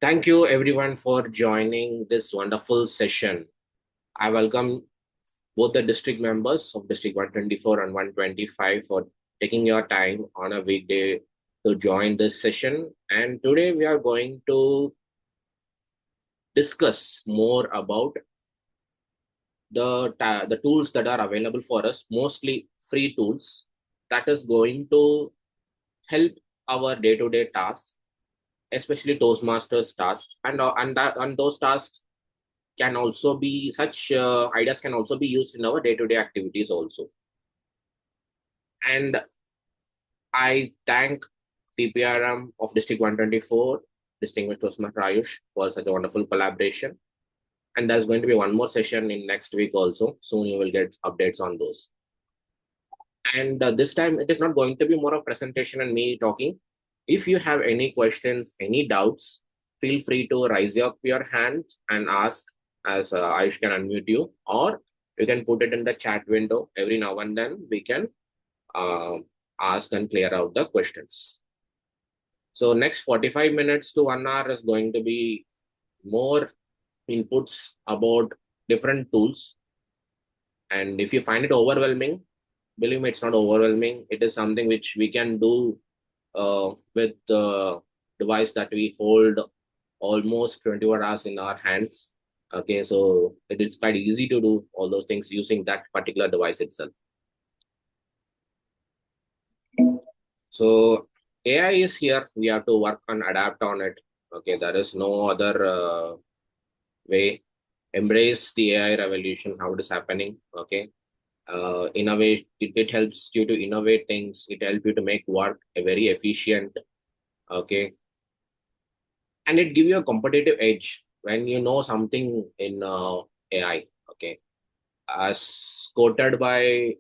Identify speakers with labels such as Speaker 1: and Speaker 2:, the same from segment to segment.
Speaker 1: Thank you everyone for joining this wonderful session. I welcome both the district members of District 124 and 125 for taking your time on a weekday to join this session. And today we are going to discuss more about the tools that are available for us, mostly free tools that is going to help our day-to-day tasks, especially Toastmasters tasks, and those tasks can also be such ideas can also be used in our day-to-day activities also. And I thank TPRM of District 124, Distinguished Toastmaster Ayush, for such a wonderful collaboration. And there's going to be one more session in next week also. Soon you will get updates on those. And this time it is not going to be more of presentation and me talking. If you have any questions, any doubts, feel free to raise up your hand and ask, as Ayush can unmute you, or you can put it in the chat window. Every now and then we can uh, ask and clear out the questions. So next 45 minutes to 1 hour is going to be more inputs about different tools. And if you find it overwhelming, believe me, it's not overwhelming. It is something which we can do with the device that we hold almost 24 hours in our hands. Okay, so it is quite easy to do all those things using that particular device itself. So AI is here. We have to work and adapt on it. Okay, there is no other way. Embrace the AI revolution, how it is happening. Okay, innovate. It helps you to innovate things. It helps you to make work very efficient. Okay, and it give you a competitive edge when you know something in AI. Okay, as quoted by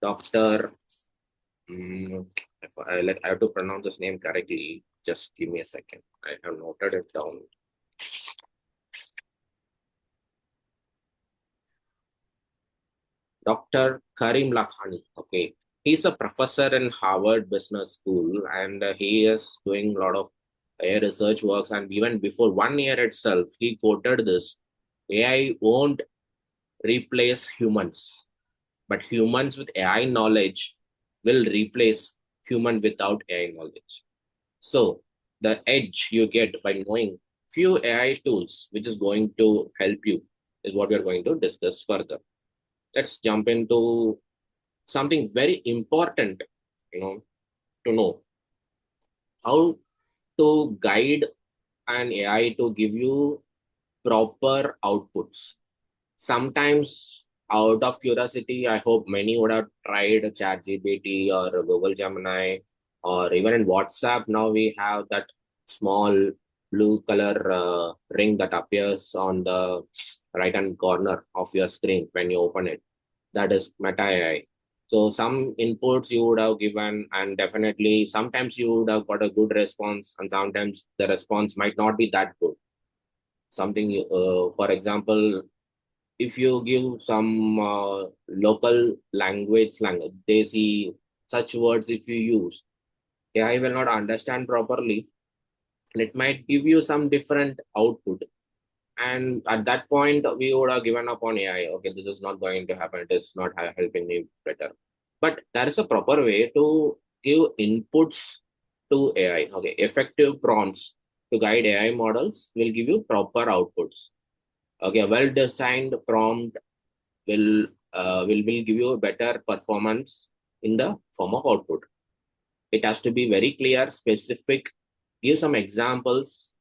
Speaker 1: Dr. If I have to pronounce his name correctly. Just give me a second. I have noted it down. Dr. Karim Lakhani. Okay, he's a professor in Harvard Business School, and he is doing a lot of AI research works. And even before 1 year itself, he quoted this: AI won't replace humans, but humans with AI knowledge will replace human without AI knowledge. So the edge you get by knowing few AI tools, which is going to help you, is what we are going to discuss further. Let's jump into something very important, you know, to know how to guide an AI to give you proper outputs. Sometimes, out of curiosity, I hope many would have tried ChatGPT or Google Gemini, or even in WhatsApp. Now we have that small blue color ring that appears on the right hand corner of your screen when you open it. That is Meta AI. So some inputs you would have given, and definitely sometimes you would have got a good response, and sometimes the response might not be that good. Something, for example, if you give some local language, they see such words if you use, AI will not understand properly, and it might give you some different output. And at that point, we would have given up on AI. Okay, this is not going to happen. It is not helping me better. But there is a proper way to give inputs to AI. Okay, effective prompts to guide AI models will give you proper outputs. Okay, a well-designed prompt will give you a better performance in the form of output. It has to be very clear, specific. Give some examples,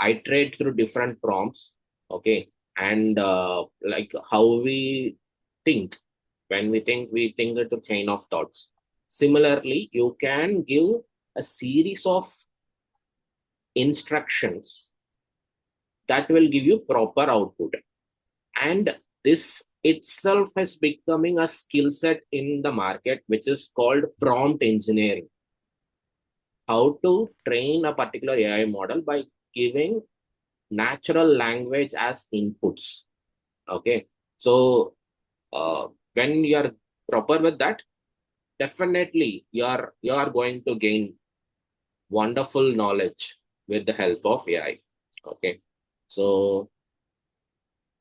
Speaker 1: iterate through different prompts. Okay, and like how we think. When we think it a chain of thoughts. Similarly, you can give a series of instructions that will give you proper output. And this itself is becoming a skill set in the market, which is called prompt engineering. How to train a particular AI model by giving natural language as inputs. Okay. So when you're proper with that, definitely you are going to gain wonderful knowledge with the help of AI. Okay. So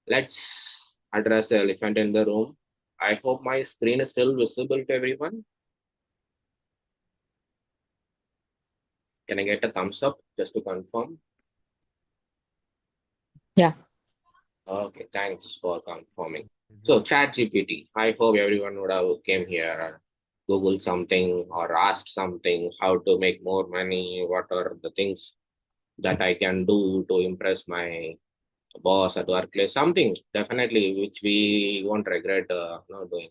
Speaker 1: let's address the elephant in the room. I hope my screen is still visible to everyone. Can I get a thumbs up just to confirm?
Speaker 2: Yeah.
Speaker 1: Okay, thanks for confirming. So ChatGPT, I hope everyone would have came here and Googled something or asked something, how to make more money, what are the things that I can do to impress my boss at workplace, something definitely which we won't regret not doing.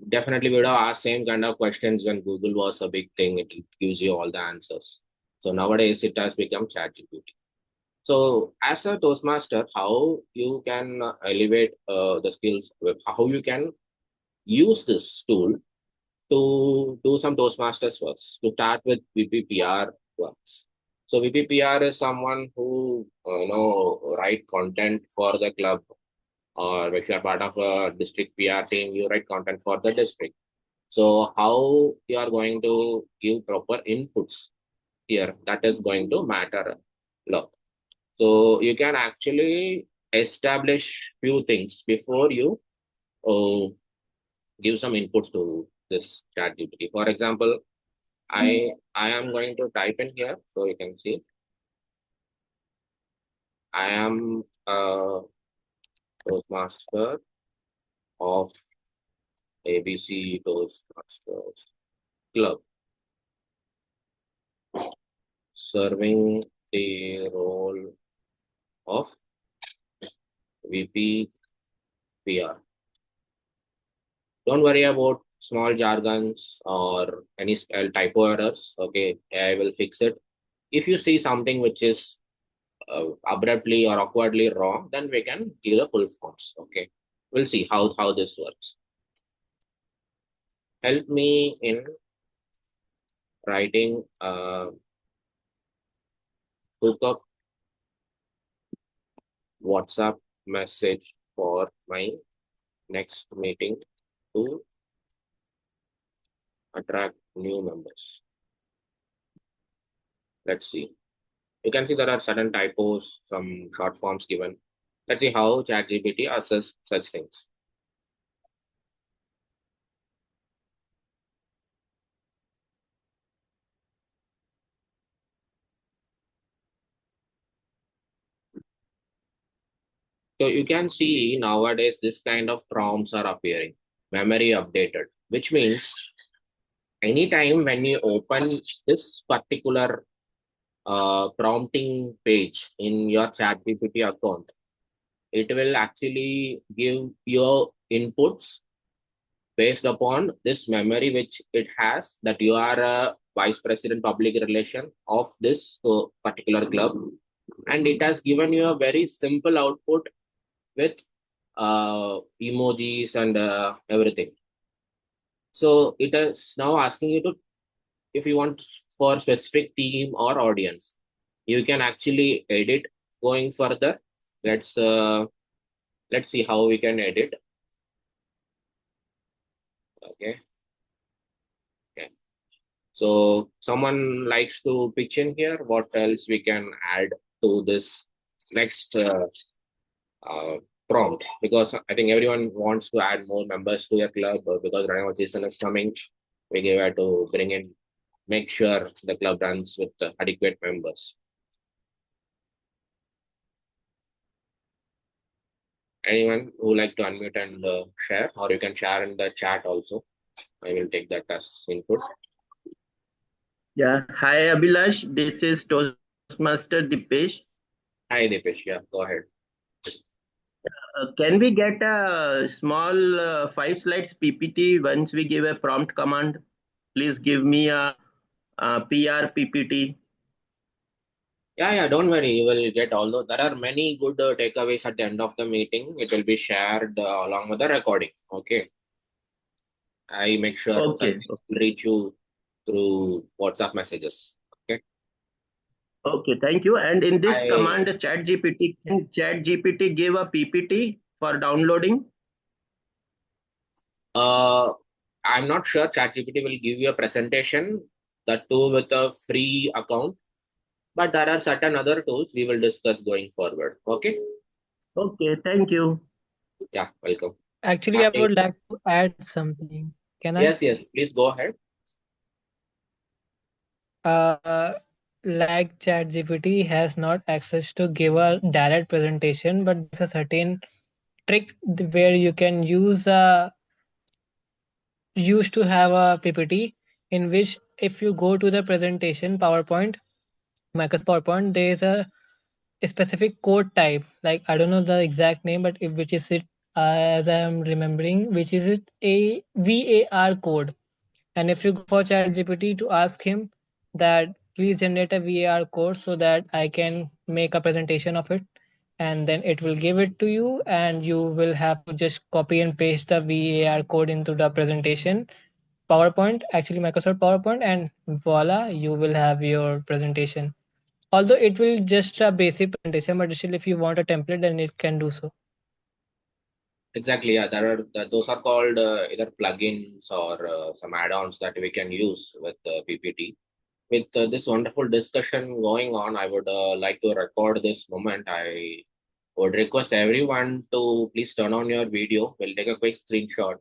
Speaker 1: Definitely we would have asked same kind of questions when Google was a big thing. It gives you all the answers. So nowadays it has become ChatGPT. So, as a Toastmaster, how you can elevate the skills, how you can use this tool to do some Toastmasters works. To start with VPPR works. So, VPPR is someone who write content for the club, or if you are part of a district PR team, you write content for the district. So, how you are going to give proper inputs here, that is going to matter a lot. So you can actually establish few things before you uh, give some inputs to this chat GPT. For example, I am going to type in here so you can see I am a Toastmaster of ABC Toastmasters Club, serving the role of VP PR. Don't worry about small jargons or any spell typo errors. Okay, I will fix it. If you see something which is abruptly or awkwardly wrong, then we can give the full forms. Okay, we'll see how this works. Help me in writing hookup WhatsApp message for my next meeting to attract new members. Let's see. You can see there are certain typos, some short forms given. Let's see how ChatGPT assess such things. So you can see nowadays this kind of prompts are appearing, memory updated, which means anytime when you open this particular prompting page in your ChatGPT account, it will actually give your inputs based upon this memory which it has that you are a vice president public relation of this particular club, and it has given you a very simple output with emojis and everything. So it is now asking you to, if you want for specific team or audience, you can actually edit going further. Let's uh, let's see how we can edit. Okay. Okay. So someone likes to pitch in here. What else we can add to this next uh, prompt? Because I think everyone wants to add more members to your club because renewal season is coming. We have to bring in, make sure the club runs with adequate members. Anyone who like to unmute and share, or you can share in the chat also. I will take that as input.
Speaker 3: Yeah. Hi, Abhilash. This is Toastmaster Dipesh.
Speaker 1: Hi, Deepesh. Yeah, go ahead.
Speaker 3: Can we get a small 5 slides PPT once we give a prompt command? Please give me a PR PPT.
Speaker 1: Yeah, don't worry. You will get all those. There are many good takeaways at the end of the meeting. It will be shared along with the recording. Okay. I make sure such
Speaker 3: Okay.
Speaker 1: things will reach you through WhatsApp messages. Okay.
Speaker 3: Okay. Thank you. And in this
Speaker 1: I
Speaker 3: command, Chat GPT give a PPT for downloading?
Speaker 1: uh I'm not sure ChatGPT will give you a presentation, that too with a free account. but there are certain other tools we will discuss going forward. Okay.
Speaker 3: Okay, thank you.
Speaker 1: Yeah, welcome.
Speaker 2: Actually, I
Speaker 1: Hi.
Speaker 2: would like to add something. Can I?
Speaker 1: Yes, please go ahead.
Speaker 2: Uh, like ChatGPT has not access to give a direct presentation, but there's a certain trick where you can use to have a PPT in which if you go to the presentation PowerPoint, Microsoft PowerPoint, there is a specific code type. Like I don't know the exact name, but if which is it as I am remembering, which is it a VAR code. And if you go for ChatGPT to ask him that please generate a VAR code so that I can make a presentation of it, and then it will give it to you, and you will have to just copy and paste the VAR code into the presentation. PowerPoint, actually Microsoft PowerPoint, and voila, you will have your presentation. Although it will just a basic presentation, but still if you want a template, then it can do so.
Speaker 1: Exactly. Yeah, those are called either plugins or some add-ons that we can use with PPT. With this wonderful discussion going on, I would like to record this moment. I would request everyone to please turn on your video. We'll take a quick screenshot.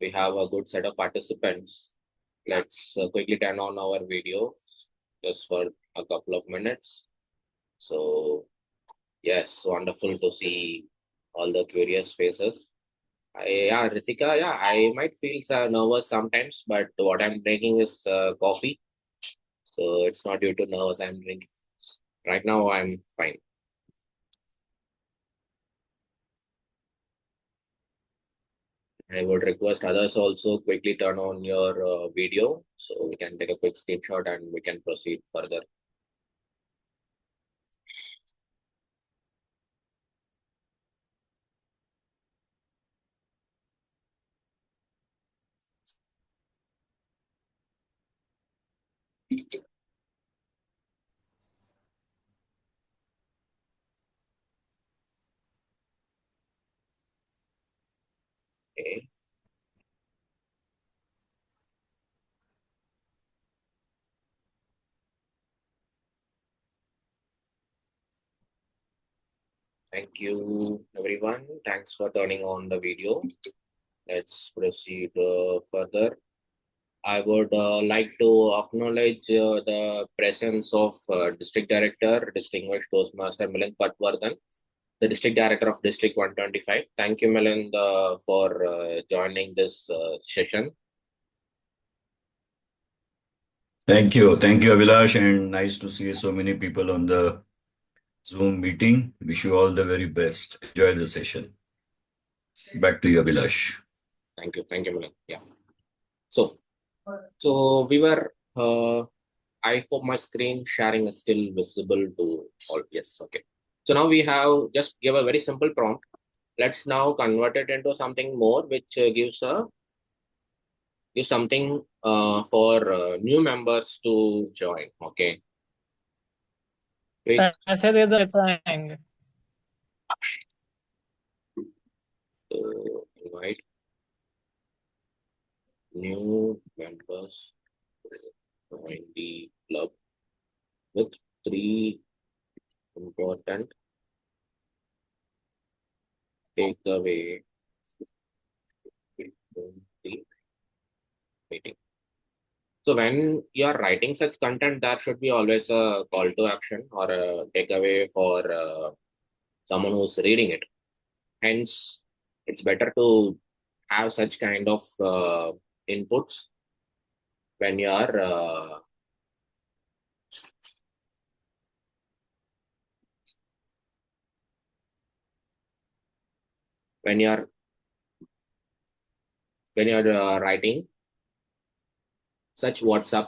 Speaker 1: We have a good set of participants. Let's quickly turn on our video just for a couple of minutes. So, yes, wonderful to see all the curious faces. Yeah, Ritika, yeah, I might feel nervous sometimes, but what I'm drinking is coffee. So it's not due to nerves I'm drinking. Right now, I'm fine. I would request others also quickly turn on your video so we can take a quick screenshot and we can proceed further. Okay. Thank you, everyone. Thanks for turning on the video. Let's proceed further. I would like to acknowledge the presence of District Director, Distinguished Toastmaster Milind Patwardhan, the District Director of District 125. Thank you, Milind, for joining this session.
Speaker 4: Thank you, Abhilash, and nice to see so many people on the Zoom meeting. Wish you all the very best. Enjoy the session. Back to you, Abhilash.
Speaker 1: Thank you, Milind. Yeah. So we were. I hope my screen sharing is still visible to all. Yes, okay. So now we have just give a very simple prompt. Let's now convert it into something more, which gives something for new members to join. Okay. Quick
Speaker 2: I said there's a triangle.
Speaker 1: to invite new members to join the club with three important takeaway from the meeting. So when you are writing such content, there should be always a call to action or a takeaway for someone who's reading it. Hence, it's better to have such kind of inputs when you are when you are writing such WhatsApp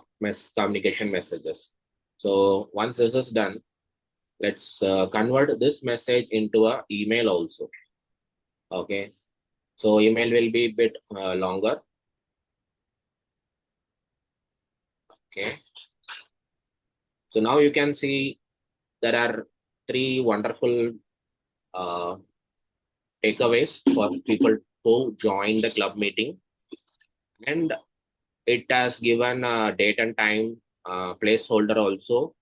Speaker 1: communication messages. So once this is done, let's convert this message into a email also. Okay, so email will be a bit longer. Okay, so now you can see there are three wonderful uh, takeaways for people who join the club meeting, and it has given a date and time placeholder also.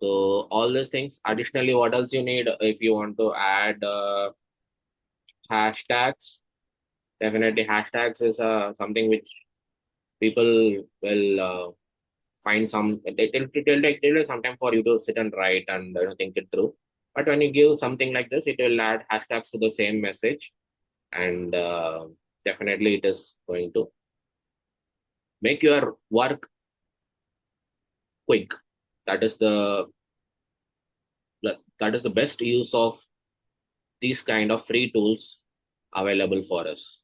Speaker 1: So all these things. Additionally, what else you need if you want to add hashtags? Definitely, hashtags is something which people will find some. It will take some time for you to sit and write and think it through. But when you give something like this, it will add hashtags to the same message, and definitely it is going to make your work quick. That is the best use of these kind of free tools available for us.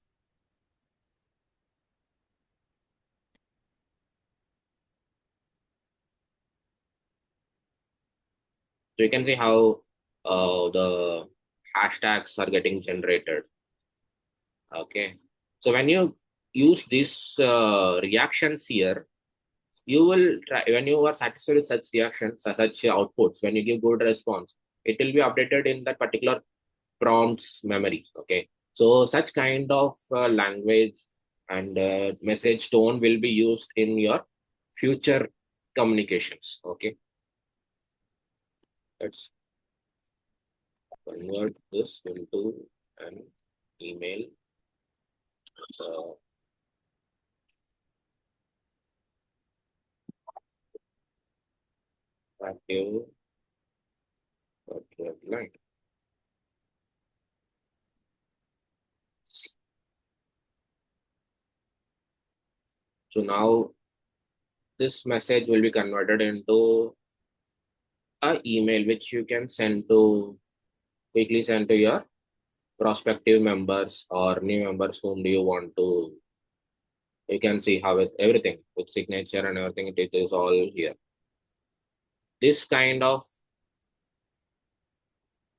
Speaker 1: So you can see how the hashtags are getting generated. Okay. So when you use these reactions here, you will try when you are satisfied with such reactions, such outputs, when you give good response, it will be updated in that particular prompts memory. Okay. So such kind of language and message tone will be used in your future communications. Okay. Let's convert this into an email. Uh, active line. So now this message will be converted into a email which you can quickly send to your prospective members or new members whom do you want to. You can see how everything with signature and everything, it is all here. This kind of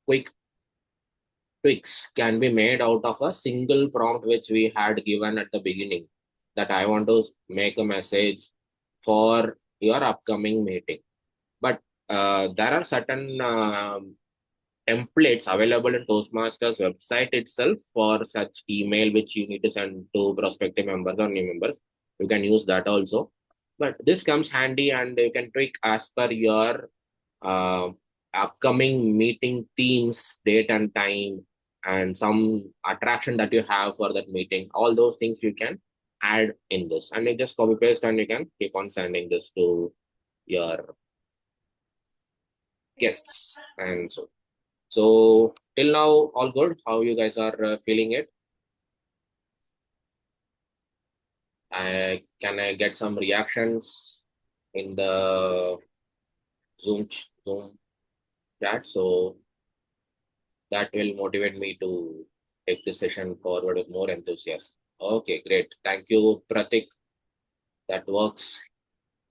Speaker 1: quick tweaks can be made out of a single prompt which we had given at the beginning, that I want to make a message for your upcoming meeting. But there are certain templates available in Toastmasters website itself for such email which you need to send to prospective members or new members. You can use that also. But this comes handy and you can tweak as per your uh, upcoming meeting themes, date and time, and some attraction that you have for that meeting. All those things you can add in this. And you just copy paste and you can keep on sending this to your guests. And so till now, all good. How you guys are feeling it? Can I get some reactions in the Zoom chat? So that will motivate me to take this session forward with more enthusiasm. Okay, great. Thank you, Pratik. That works.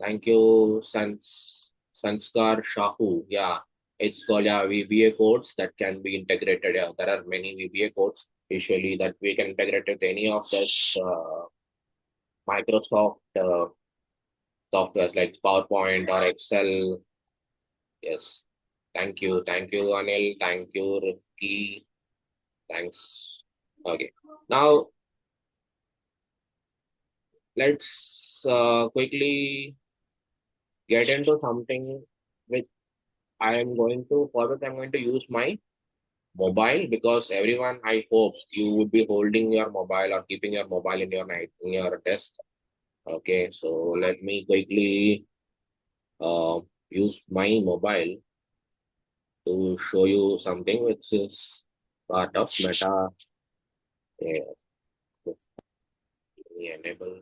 Speaker 1: Thank you, Sanskar Shahu. Yeah, it's called VBA codes that can be integrated. Yeah, there are many VBA codes usually that we can integrate with any of this Microsoft softwares like PowerPoint or Excel. Yes. Thank you, Anil. Thank you, Rifki. Thanks. Okay. Now let's quickly get into something which for that I'm going to use my mobile, because everyone, I hope you would be holding your mobile or keeping your mobile in your desk. Okay, so let me quickly uh, use my mobile to show you something which is part of Meta. Yeah, let me enable.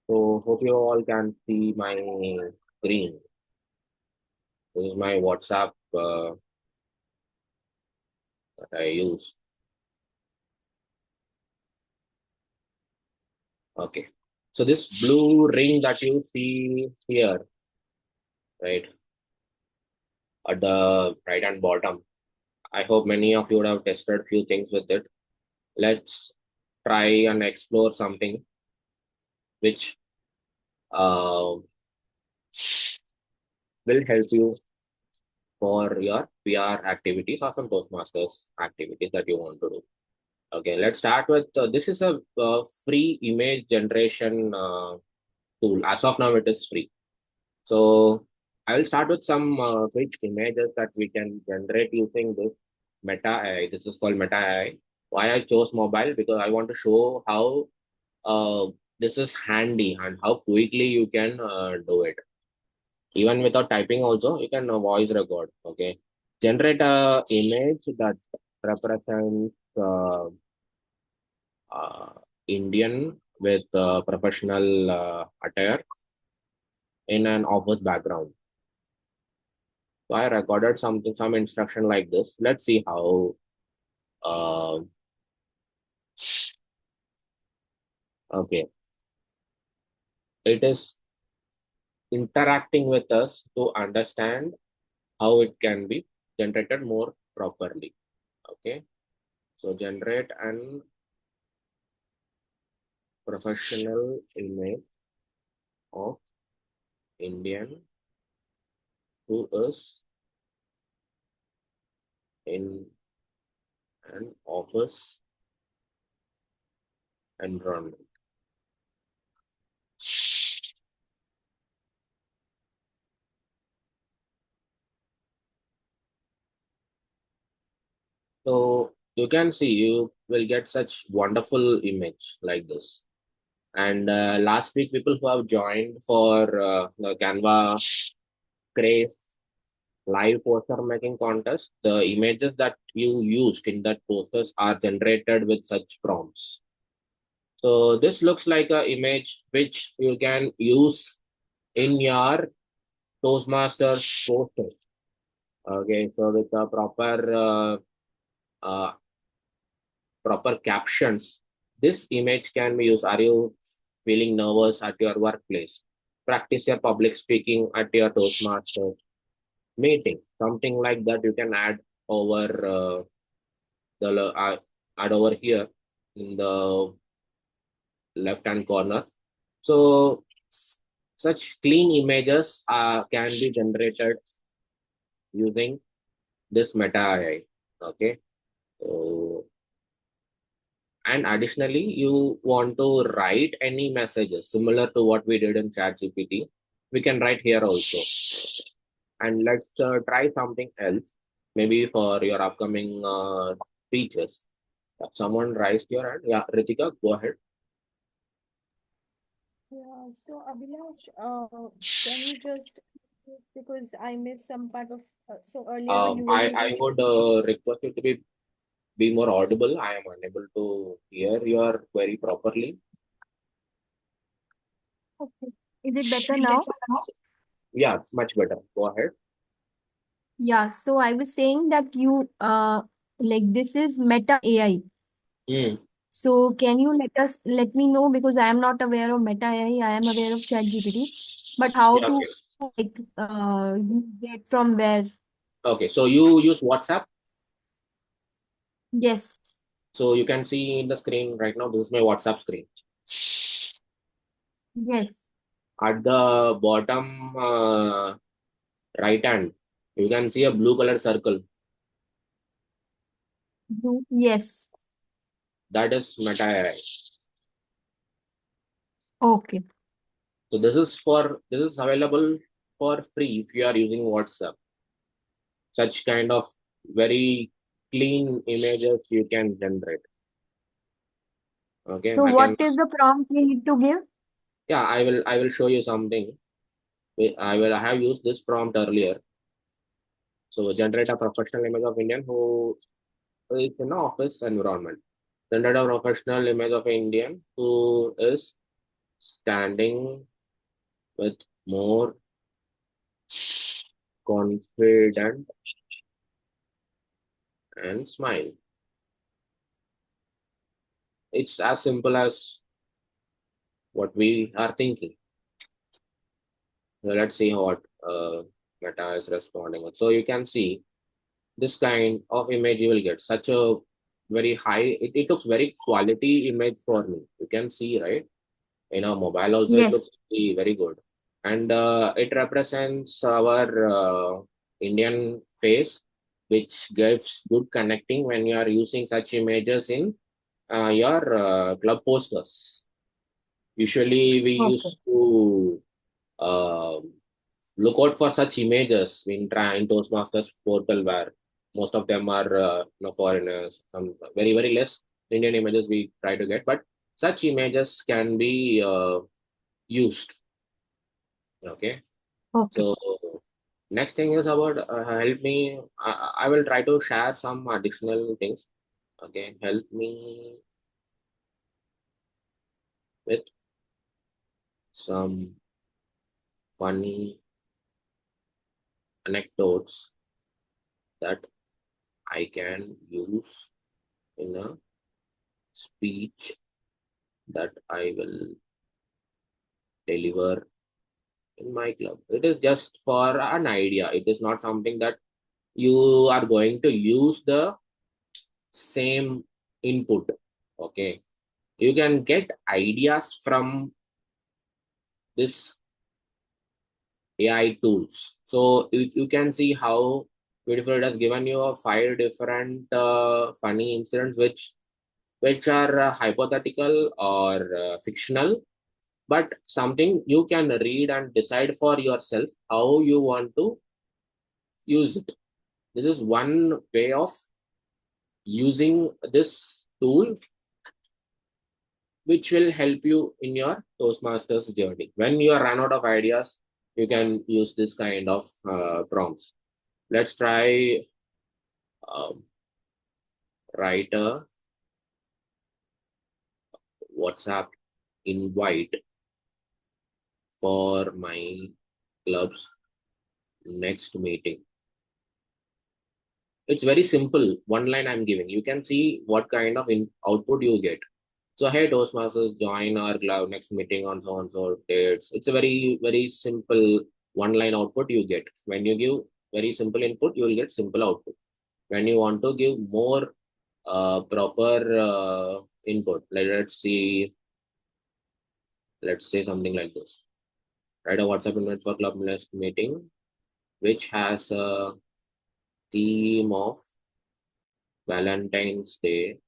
Speaker 1: So hope you all can see my screen. This is my WhatsApp that I use. Okay. So this blue ring that you see here, right, at the right and bottom, I hope many of you would have tested few things with it. Let's try and explore something which uh, will help you for your PR activities or some Toastmasters activities that you want to do. Okay, let's start with this is a free image generation tool. As of now, it is free. So I will start with some quick images that we can generate using this Meta AI. This is called Meta AI. Why I chose mobile? Because I want to show how this is handy and how quickly you can do it. Even without typing also, you can voice record. Okay. Generate a image that represents uh, Indian with professional attire in an office background. So I recorded some instruction like this. Let's see how uh, okay it is interacting with us to understand how it can be generated more properly. Okay, so generate an professional image of Indian who is in an office environment. So you can see you will get such wonderful image like this. And last week, people who have joined for the Canva Craze live poster making contest, the images that you used in that posters are generated with such prompts. So this looks like an image which you can use in your Toastmasters poster. Okay, so with the uh, proper captions, this image can be used. Are you feeling nervous at your workplace? Practice your public speaking at your Toastmasters meeting. Something like that you can add over add over here in the left hand corner. So such clean images can be generated using this Meta AI. Okay. So, and additionally, you want to write any messages similar to what we did in ChatGPT. We can write here also. And let's try something else, maybe for your upcoming speeches. Someone raised your hand. Yeah, Ritika, go ahead.
Speaker 5: Yeah, so Abhilash, can you just because I missed some part of so earlier when you were
Speaker 1: I
Speaker 5: using
Speaker 1: would request you to be more audible. I am unable to hear your query properly.
Speaker 5: okay. Is it better now?
Speaker 1: Yeah, much better. Go ahead.
Speaker 5: Yeah, so I was saying that you like this is Meta AI.
Speaker 1: Mm.
Speaker 5: So can you let me know because I am not aware of Meta AI. I am aware of ChatGPT, but how
Speaker 1: Yeah,
Speaker 5: to
Speaker 1: okay.
Speaker 5: like get from where?
Speaker 1: Okay, so you use WhatsApp.
Speaker 5: Yes.
Speaker 1: So you can see in the screen right now, this is my WhatsApp screen.
Speaker 5: Yes.
Speaker 1: At the bottom right hand, you can see a blue color circle.
Speaker 5: Yes.
Speaker 1: That is Meta AI.
Speaker 5: Okay.
Speaker 1: So this is available for free if you are using WhatsApp. Such kind of very clean images you can generate. Okay,
Speaker 5: So
Speaker 1: I can.
Speaker 5: what is the prompt we need to give?
Speaker 1: Yeah, I will show you something. I have used this prompt earlier. So generate a professional image of Indian who is in an office environment. Generate a professional image of Indian who is standing with more confident and smile. It's as simple as what we are thinking. So let's see what Meta is responding with. So you can see this kind of image you will get such a very high, it looks very quality image for me. You can see, right? In our mobile also, it looks
Speaker 5: Yes.
Speaker 1: very good. And it represents our Indian face, which gives good connecting when you are using such images in your club posters. Usually, we
Speaker 5: Okay.
Speaker 1: used to uh, look out for such images in Toastmasters portal, where most of them are foreigners. Some very very less Indian images we try to get, but such images can be used. Okay,
Speaker 5: Okay.
Speaker 1: so next thing is about help me. I will try to share some additional things. Okay, help me with some funny anecdotes that I can use in a speech that I will deliver in my club. It is just for an idea. It is not something that you are going to use the same input. Okay. You can get ideas from this AI tools. So you can see how beautiful it has given you a 5 different funny incidents which are hypothetical or fictional, but something you can read and decide for yourself how you want to use it. This is one way of using this tool which will help you in your Toastmasters journey. When you are run out of ideas, you can use this kind of prompts. Let's try um, write a WhatsApp invite for my club's next meeting. It's very simple. One line I'm giving. You can see what kind of output you get. So, hey, Toastmasters, join our club next meeting on so and so dates. It's a very, very simple one line output you get. When you give very simple input, you will get simple output. When you want to give more proper input, let's say something like this. Write a WhatsApp invite for club next meeting, which has a theme of Valentine's Day,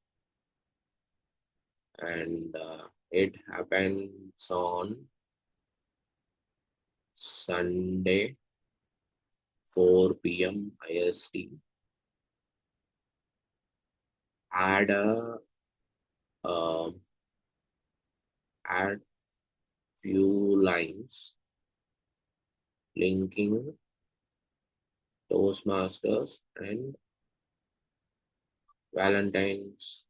Speaker 1: and it happens on Sunday, 4 p.m. IST. Add a add few lines linking Toastmasters and Valentine's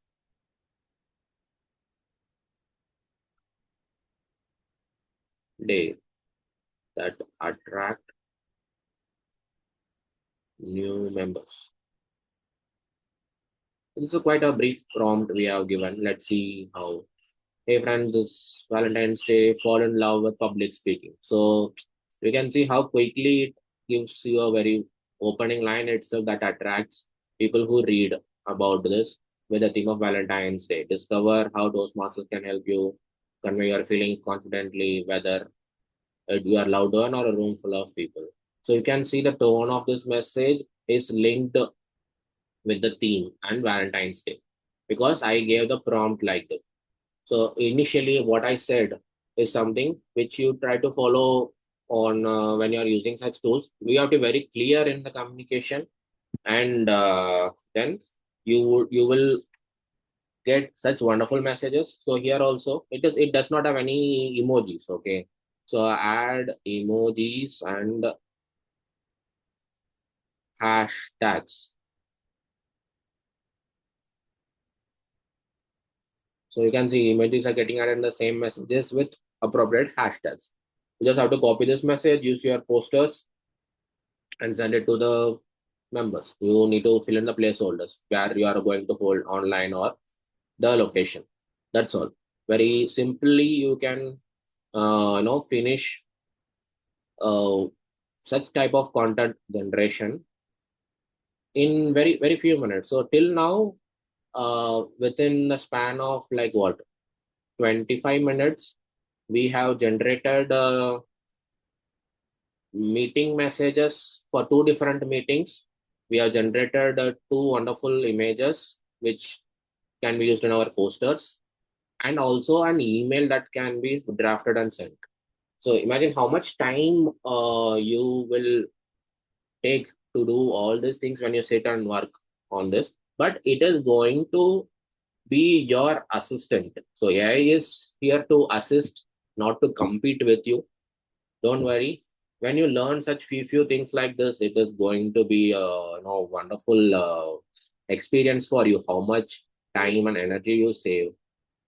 Speaker 1: Day that attract new members. This is quite a brief prompt we have given. Let's see how. Hey friend, this Valentine's Day, fall in love with public speaking. So you can see how quickly it gives you a very opening line itself that attracts people who read about this with the theme of Valentine's Day. Discover how Toastmasters can help you convey your feelings confidently, whether you are loud one or a room full of people. So you can see the tone of this message is linked with the theme and Valentine's Day because I gave the prompt like this. So initially, what I said is something which you try to follow on when you are using such tools. We have to be very clear in the communication, and then you will get such wonderful messages. So here also, it does not have any emojis. Okay, so add emojis and hashtags. So you can see emojis are getting added in the same messages with appropriate hashtags. You just have to copy this message, use your posters, and send it to the members. You need to fill in the placeholders where you are going to hold online or the location. That's all. Very simply, you can finish uh, such type of content generation in very few minutes. So till now, within the span of like what 25 minutes, we have generated meeting messages for two different meetings. We have generated two wonderful images which can be used in our posters, and also an email that can be drafted and sent. So imagine how much time you will take to do all these things when you sit and work on this. But it is going to be your assistant. So AI is here to assist, not to compete with you. Don't worry. When you learn such few things like this, it is going to be a wonderful experience for you. How much time and energy you save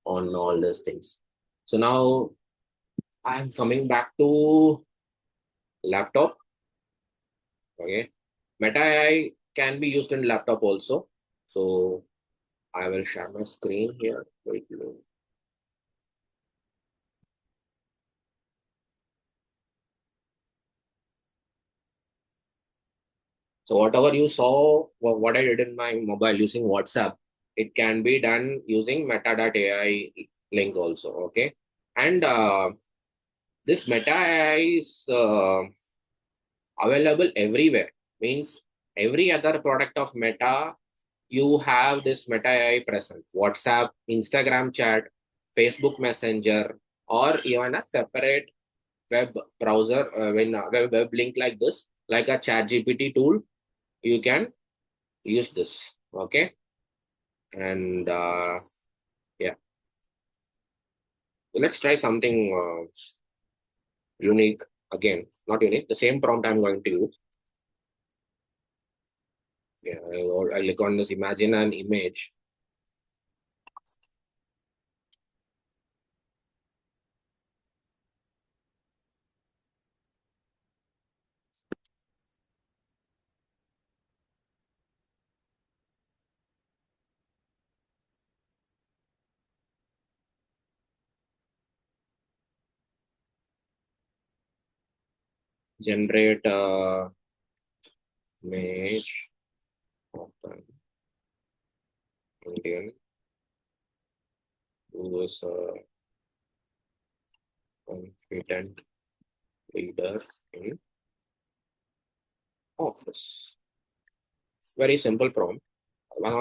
Speaker 1: on all these things. So now I'm coming back to laptop. Okay, Meta AI can be used in laptop also. So I will share my screen here. Wait a minute. So whatever you saw, what I did in my mobile using WhatsApp, it can be done using Meta.ai link also. Okay, and this Meta AI is available everywhere. Means every other product of Meta, you have this Meta AI present. WhatsApp, Instagram chat, Facebook Messenger, or even a separate web browser, web link like this, like a chat GPT tool, you can use this. Okay, and yeah, let's try something unique again. Not unique, the same prompt I'm going to use. Yeah, I'll click on this, imagine an image. Generate image of an Indian who is a confident leader in office. Very simple prompt.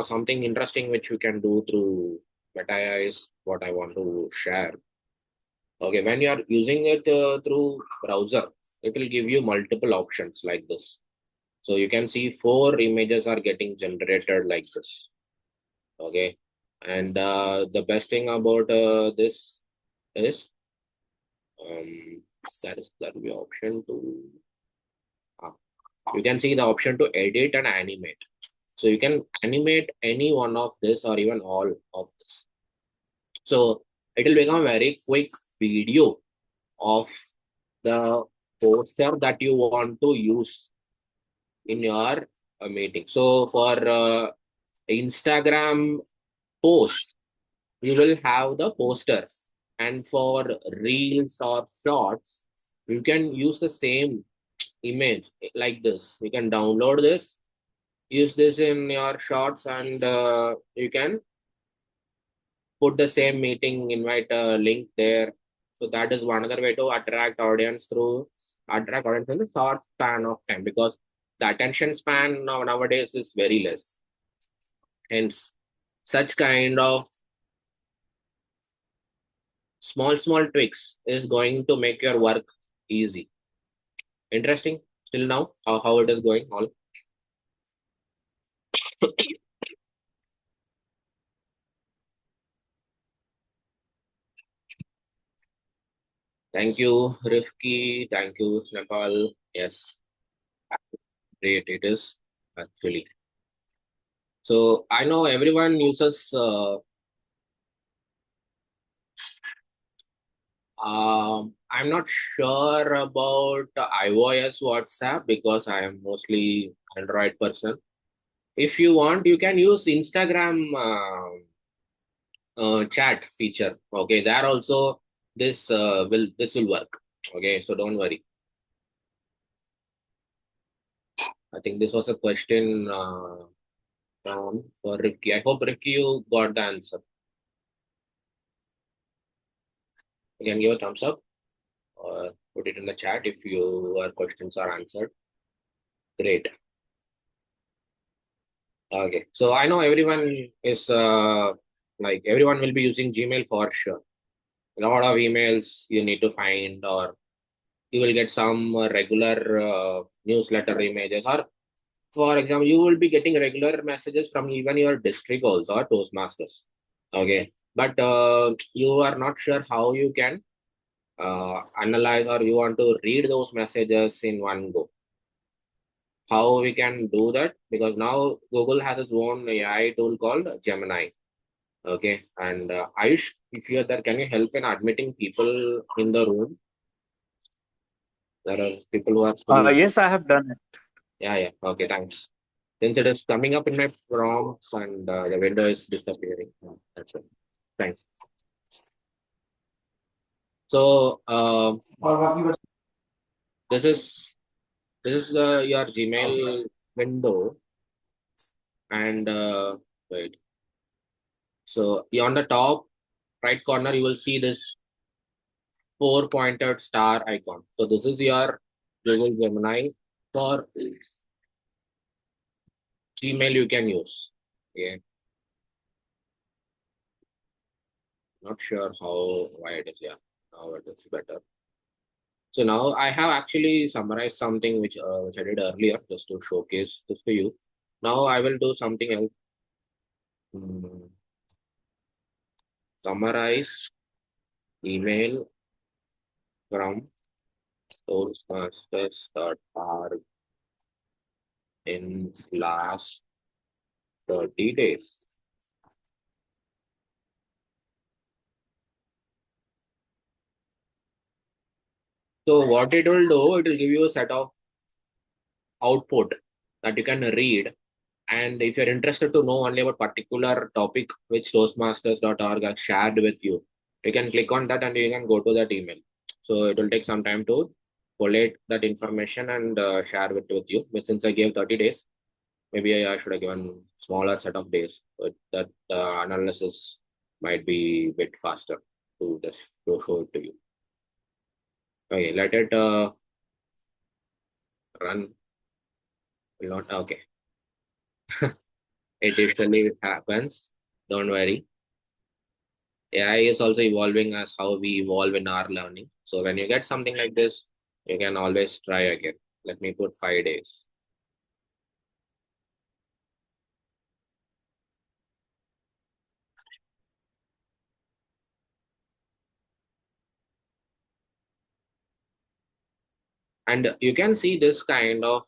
Speaker 1: Something interesting which you can do through Meta AI is what I want to share. Okay, when you are using it through browser, it will give you multiple options like this. So you can see 4 images are getting generated like this. Okay, and the best thing about this is that will be option to you can see the option to edit and animate. So you can animate any one of this or even all of this. So it will become a very quick video of the poster that you want to use in your meeting. So for Instagram post, you will have the posters, and for reels or shorts, you can use the same image like this. You can download this, use this in your shorts, and you can put the same meeting invite link there. So that is one other way to attract audience in the short span of time, because the attention span nowadays is very less. Hence, such kind of small tweaks is going to make your work easy. Interesting till now how it is going all. Thank you, Rifki. Thank you, Snapal. Yes, great it is actually. So I know everyone uses I'm not sure about iOS WhatsApp because I am mostly Android person. If you want, you can use Instagram chat feature. Okay, there also this will work. Okay, so don't worry. I think this was a question down for Ricky. I hope Ricky you got the answer. You can give a thumbs up or put it in the chat if your questions are answered. Great. Okay, so I know everyone is like everyone will be using Gmail for sure. A lot of emails you need to find, or you will get some regular newsletter images, or for example, you will be getting regular messages from even your district also or Toastmasters. Okay, but you are not sure how you can analyze or you want to read those messages in one go. How we can do that? Because now Google has its own AI tool called Gemini. Okay, and Ayush, if you're there, can you help in admitting people in the room? There are people who are still.
Speaker 6: Yes, I have done it.
Speaker 1: Yeah, yeah. Okay, thanks. Since it is coming up in my prompts and the window is disappearing. That's it. Thanks. So this is your Gmail window, and wait. So on the top right corner, you will see this four-pointed star icon. So this is your Google Gemini for Gmail you can use. Okay. Not sure why it is. Yeah, now it is better. So now I have actually summarized something which I did earlier just to showcase this to you. Now I will do something else. Summarize email from Toastmasters.org in last 30 days. So what it will do, it will give you a set of output that you can read. And if you're interested to know only about particular topic which Toastmasters.org has shared with you, you can click on that and you can go to that email. So it will take some time to collate that information and share it with you. But since I gave 30 days, maybe I should have given smaller set of days, but that analysis might be a bit faster to just show it to you. Okay, let it run. Will not okay. It usually happens. Don't worry. AI is also evolving as how we evolve in our learning. So when you get something like this, you can always try again. Let me put 5 days. And you can see this kind of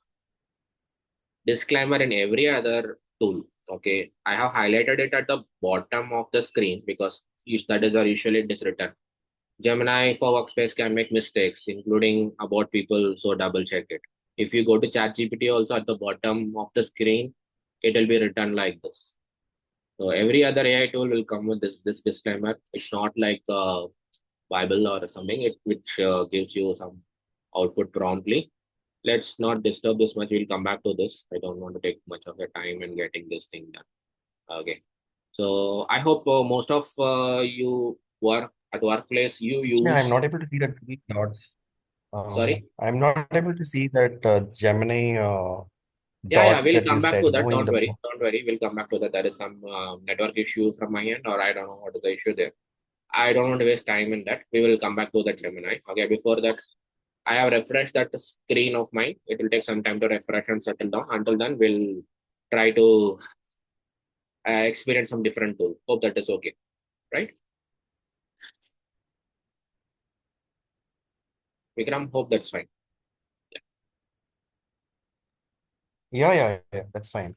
Speaker 1: disclaimer in every other tool. Okay, I have highlighted it at the bottom of the screen because that is usually diswritten. Gemini for Workspace can make mistakes, including about people, so double check it. If you go to ChatGPT, also at the bottom of the screen, it will be written like this. So every other AI tool will come with this disclaimer. It's not like a Bible or something, which gives you some output promptly. Let's not disturb this much. We'll come back to this. I don't want to take much of your time in getting this thing done. Okay. So I hope most of you work at workplace you
Speaker 7: Yeah, I'm
Speaker 1: use.
Speaker 7: not able to see that three dots.
Speaker 1: Sorry.
Speaker 7: I'm not able to see that Gemini
Speaker 1: Yeah,
Speaker 7: dots
Speaker 1: we'll
Speaker 7: that
Speaker 1: come
Speaker 7: you
Speaker 1: back
Speaker 7: said,
Speaker 1: to that.
Speaker 7: in
Speaker 1: Don't
Speaker 7: the
Speaker 1: worry. Don't worry. We'll come back to that. There is some network issue from my end, or I don't know what is the issue there. I don't want to waste time in that. We will come back to that Gemini. Okay, before that, I have refreshed that screen of mine. It will take some time to refresh and settle down. Until then, we'll try to experience some different tool. Hope that is okay, right? Vikram, hope that's fine.
Speaker 7: Yeah, that's fine.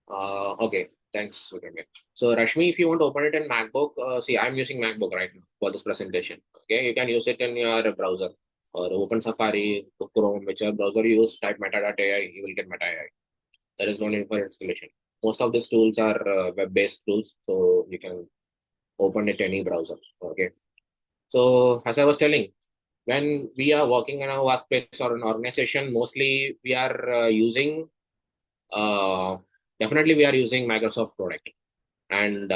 Speaker 1: Okay, thanks, Vikram. So, Rashmi, if you want to open it in MacBook, see, I'm using MacBook right now for this presentation. Okay, you can use it in your browser or open Safari, Chrome, whichever browser you use, type meta.ai, you will get meta.ai. There is no need for installation. Most of these tools are web-based tools, so you can open it any browser. Okay. So as I was telling, when we are working in a workplace or an organization, mostly we are using, uh, definitely we are using Microsoft product. And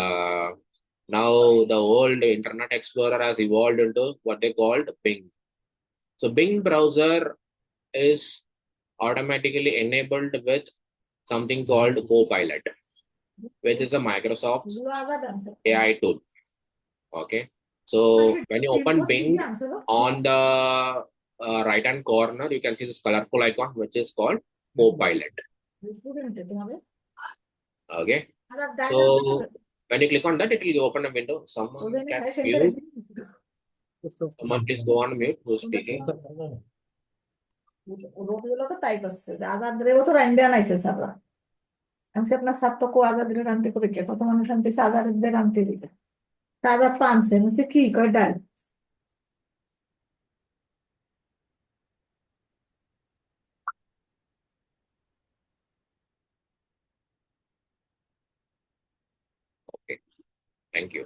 Speaker 1: now the old Internet Explorer has evolved into what they called Bing. So Bing browser is automatically enabled with something called Copilot, which is a Microsoft AI tool. Okay. So when you open Bing, on the right hand corner, you can see this colorful icon, which is called Copilot. Okay. So when you click on that, it will open a window. Someone can mute. Someone please go on mute who's speaking.
Speaker 6: আমি সে আপনার সাত তো কোয়াজা দিলে রান্তি করে কে কত মানুষ আনতে সাজারে দিয়ে রান্তি দিবে কাজা তো আনছে সে কি কয় ডাল
Speaker 1: Okay. Thank you.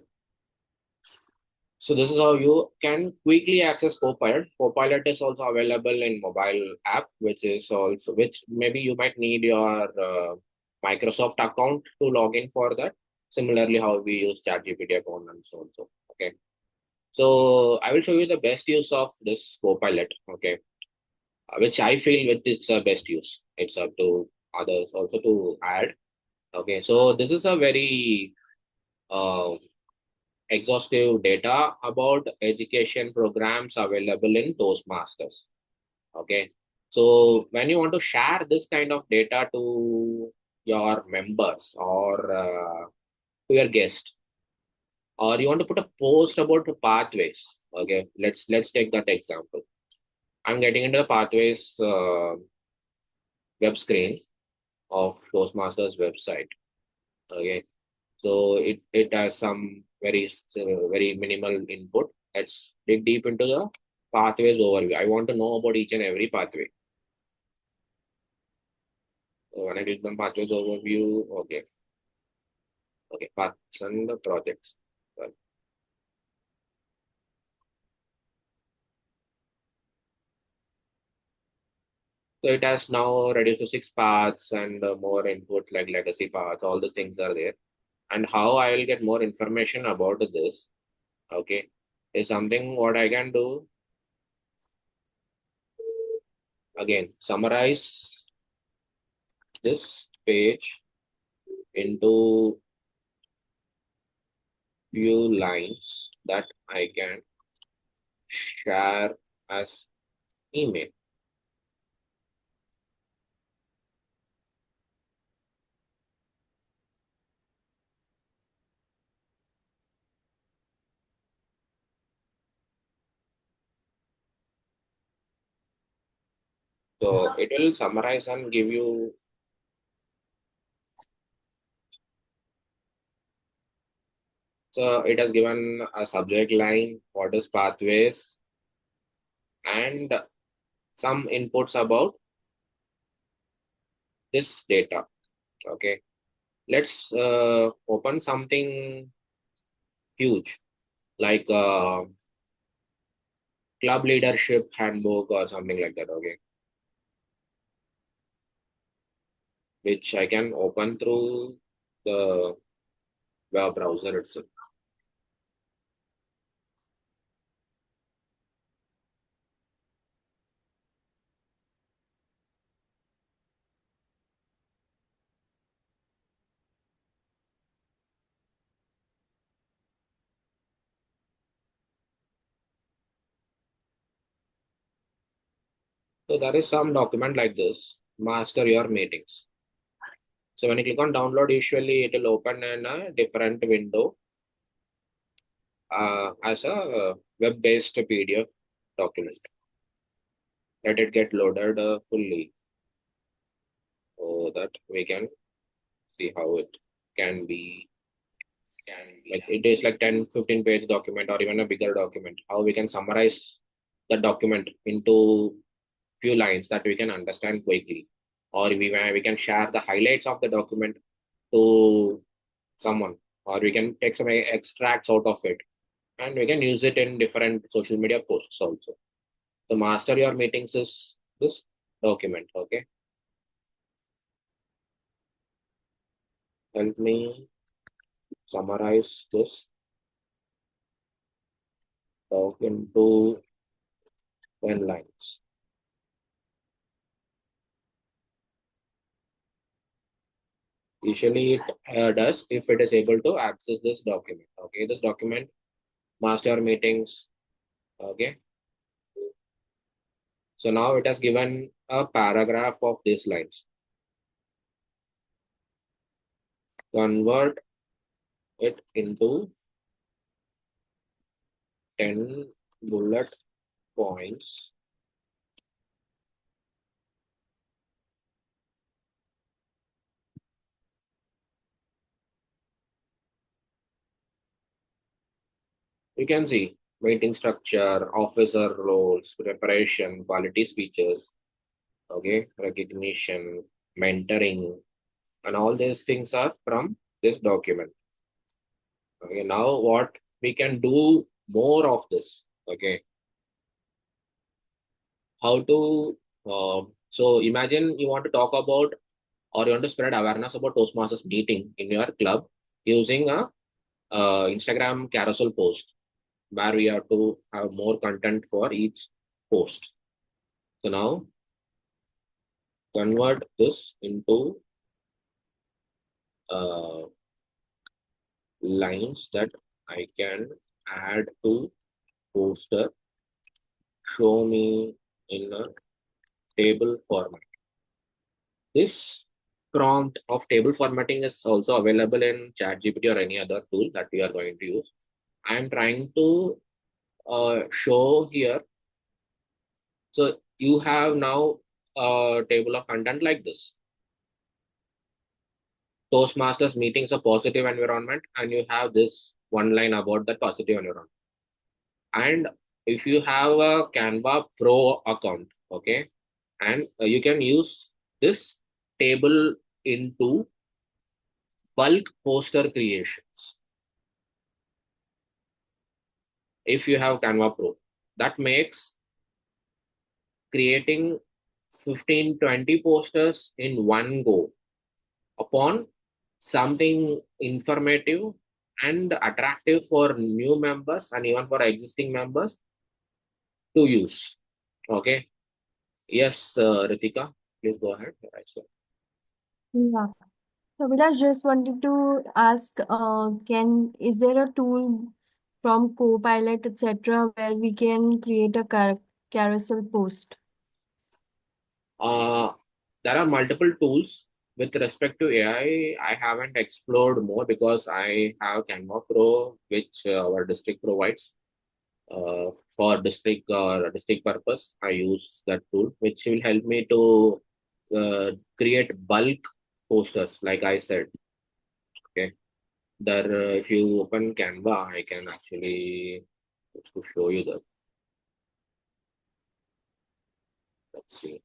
Speaker 1: So this is how you can quickly access Copilot. Copilot is also available in mobile app, which maybe you might need your Microsoft account to log in for that. Similarly, how we use ChatGPT account and so on. So okay. So I will show you the best use of this Copilot. Okay, which I feel with its best use. It's up to others also to add. Okay, so this is a very exhaustive data about education programs available in Toastmasters. Okay. So when you want to share this kind of data to your members or to your guest, or you want to put a post about the pathways. Okay, let's take that example. I'm getting into the pathways web screen of Toastmasters website. Okay, so it has some very minimal input. Let's dig deep into the pathways overview. I want to know about each and every pathway. So when I click on pathways overview, okay, paths and the projects. Well, so it has now reduced to 6 paths and more input like legacy paths. All these things are there. And how I will get more information about this, okay, is something what I can do. Again, summarize this page into few lines that I can share as email. So it will summarize and give you. So it has given a subject line, what is pathways, and some inputs about this data. Okay, let's open something huge like club leadership handbook or something like that. Okay, which I can open through the web browser itself. So there is some document like this, master your meetings. So when you click on download, usually it will open in a different window as a web-based PDF document. Let it get loaded fully so that we can see how it can be. Like it is like 10-15 page document or even a bigger document. How we can summarize the document into few lines that we can understand quickly, or we can share the highlights of the document to someone, or we can take some extracts out of it and we can use it in different social media posts also. The master your meetings is this document. Okay, help me summarize this talk into 10 lines. Usually it does if it is able to access this document. Okay, this document, master meetings. Okay, so now it has given a paragraph of these lines. Convert it into 10 bullet points. You can see meeting structure, officer roles, preparation, quality speeches, okay, recognition, mentoring, and all these things are from this document. Okay, now what we can do more of this. Okay, how to so imagine you want to talk about or you want to spread awareness about Toastmasters meeting in your club using a Instagram carousel post where we have to have more content for each post. So now convert this into uh, lines that I can add to poster. Show me in a table format. This prompt of table formatting is also available in ChatGPT or any other tool that we are going to use. I am trying to show here. So you have now a table of content like this. Toastmasters meetings a positive environment, and you have this one line about that positive environment. And if you have a Canva Pro account, okay, and you can use this table into bulk poster creations. If you have Canva Pro, that makes creating 15-20 posters in one go upon something informative and attractive for new members and even for existing members to use. Okay. Yes, Ritika, please go ahead.
Speaker 5: Yeah. So Vilas just wanted to ask, is there a tool from Copilot, etc., where we can create a carousel post?
Speaker 1: There are multiple tools with respect to AI. I haven't explored more because I have Canva Pro, which our district provides for district or district purpose. I use that tool, which will help me to create bulk posters, like I said. Okay, there if you open Canva, I can actually to show you that. Let's see.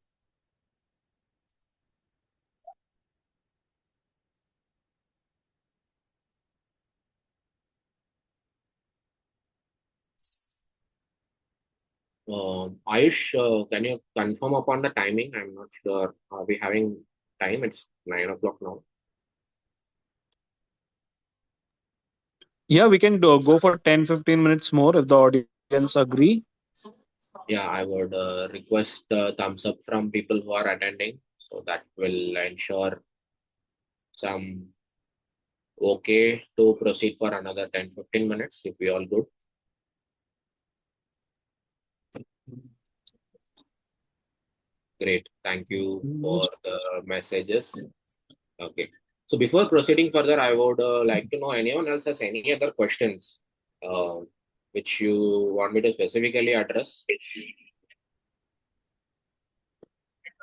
Speaker 1: Ayush, can you confirm upon the timing? I'm not sure. Are we having time? It's 9 o'clock now.
Speaker 8: Yeah, we can go for 10-15 minutes more if the audience agree.
Speaker 1: Yeah, I would request thumbs up from people who are attending. So that will ensure some okay to proceed for another 10-15 minutes if we all good. Great. Thank you for the messages. Okay. So before proceeding further, I would like to know anyone else has any other questions which you want me to specifically address.